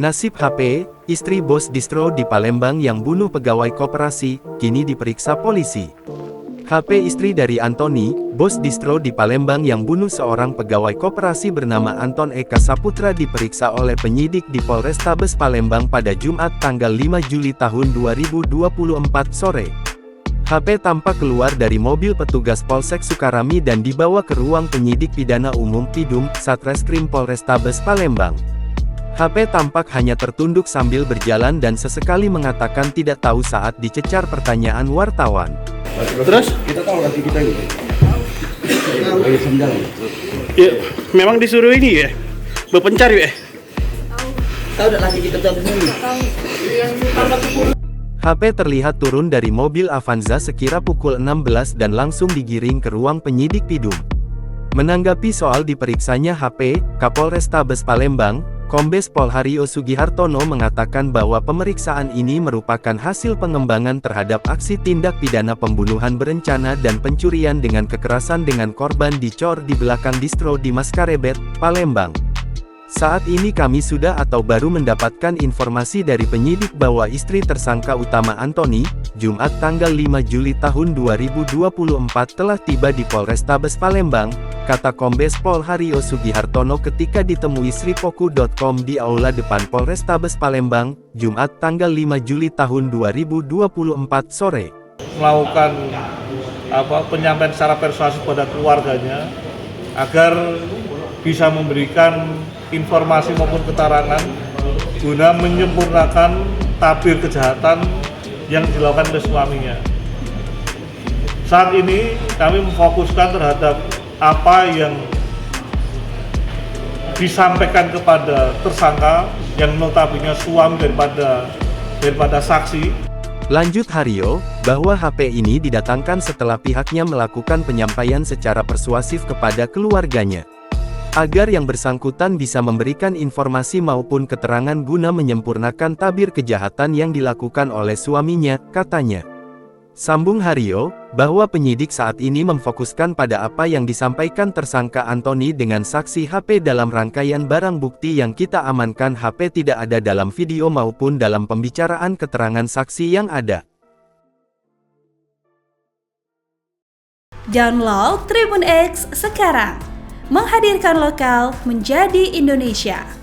Nasib HP, istri bos distro di Palembang yang bunuh pegawai koperasi, kini diperiksa polisi. HP istri dari Antoni, bos distro di Palembang yang bunuh seorang pegawai koperasi bernama Anton Eka Saputra diperiksa oleh penyidik di Polrestabes Palembang pada Jumat tanggal 5 Juli tahun 2024 sore. HP tampak keluar dari mobil petugas Polsek Sukarami dan dibawa ke ruang penyidik pidana umum Pidum, Satreskrim Polrestabes Palembang. HP tampak hanya tertunduk sambil berjalan dan sesekali mengatakan tidak tahu saat dicecar pertanyaan wartawan. Terus? Kita tahu lagi kita ini. Lagi sendal. Ya, memang disuruh ini ya? Berpencar ya? Tahu lagi kita tahu ini. HP terlihat turun dari mobil Avanza sekira pukul 16 dan langsung digiring ke ruang penyidik Pidum. Menanggapi soal diperiksanya HP, Kapolrestabes Palembang, Kombes Pol Haryo Sugihartono mengatakan bahwa pemeriksaan ini merupakan hasil pengembangan terhadap aksi tindak pidana pembunuhan berencana dan pencurian dengan kekerasan dengan korban dicor di belakang distro di Maskarebet, Palembang. Saat ini kami sudah atau baru mendapatkan informasi dari penyidik bahwa istri tersangka utama Antoni, Jumat tanggal 5 Juli tahun 2024 telah tiba di Polrestabes Palembang, kata Kombes Pol Haryo Sugihartono ketika ditemui sripoku.com di aula depan Polrestabes Palembang, Jumat tanggal 5 Juli tahun 2024 sore. Melakukan penyampaian secara persuasif pada keluarganya agar bisa memberikan informasi maupun keterangan guna menyempurnakan tabir kejahatan yang dilakukan oleh suaminya. Saat ini kami memfokuskan terhadap apa yang disampaikan kepada tersangka yang notabene suami daripada saksi. Lanjut Haryo, bahwa HP ini didatangkan setelah pihaknya melakukan penyampaian secara persuasif kepada keluarganya, agar yang bersangkutan bisa memberikan informasi maupun keterangan guna menyempurnakan tabir kejahatan yang dilakukan oleh suaminya, katanya. Sambung Haryo, bahwa penyidik saat ini memfokuskan pada apa yang disampaikan tersangka Antoni dengan saksi HP dalam rangkaian barang bukti yang kita amankan. HP tidak ada dalam video maupun dalam pembicaraan keterangan saksi yang ada. Download Tribun X sekarang. Menghadirkan lokal menjadi Indonesia.